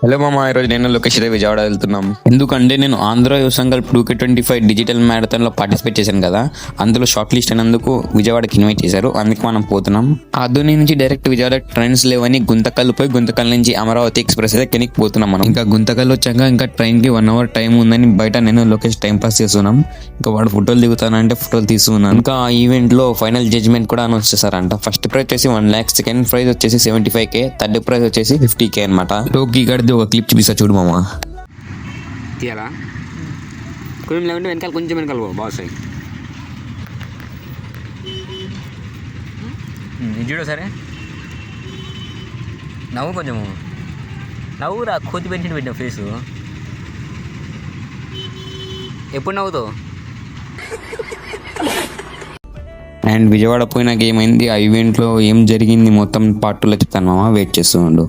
Hello మామ, ఈరోజు నేను లోకేష్ అయితే విజయవాడ వెళ్తున్నాం. ఎందుకంటే నేను ఆంధ్ర యువ సంకల్ప్ 2K25 డిజిటల్ మ్యారథాన్ లో పార్టిసిపేట్ చేశాను కదా, అందులో షార్ట్ లిస్ట్ అయినందుకు విజయవాడకి ఇన్వైట్ చేశారు. అందుకు మనం పోతున్నాం. ఆధుని నుంచి డైరెక్ట్ విజయవాడ ట్రైన్స్ లేవని గుంతకల్ పోయి గుంతకల్ నుంచి అమరావతి ఎక్స్ప్రెస్ అయితే కెనికి పోతున్నాం. మనం ఇంకా గుంతకల్ వచ్చాక ఇంకా ట్రైన్ కి 1 hour టైం ఉందని బయట నేను లోకేష్ టైం పాస్ చేస్తున్నాం. ఇంకా వాడు ఫోటోలు దిగుతానంటే ఫోటోలు తీసుకున్నాను. ఇంకా ఆ ఈవెంట్ లో ఫైనల్ జడ్జ్మెంట్ కూడా అనౌన్స్ చేశారంట. ఫస్ట్ ప్రైజ్ వచ్చేసి 1 lakh, సెకండ్ ప్రైజ్ వచ్చేసి 75K, థర్డ్ ప్రైజ్ వచ్చేసి 50K అనమాట. టోకీ గడిది ఒక క్లిప్ చూపిస్తా చూడు మామ. తీయాలా కొంచెం లేకుంటే వెనకాల కొంచెం వెనకాల బాగుస్తాయి. చూడు సరే, నవ్వు కొంచెము నవ్వురా, కోతి పెంచి పెట్టిన ఫేసు. ఎప్పుడు నవ్వుతావు? అండ్ విజయవాడ పోయినాక ఏమైంది, ఆ ఈవెంట్లో ఏం జరిగింది మొత్తం పార్ట్ 2లో చెప్తాను మామ, వెయిట్ చేస్తూ ఉండు.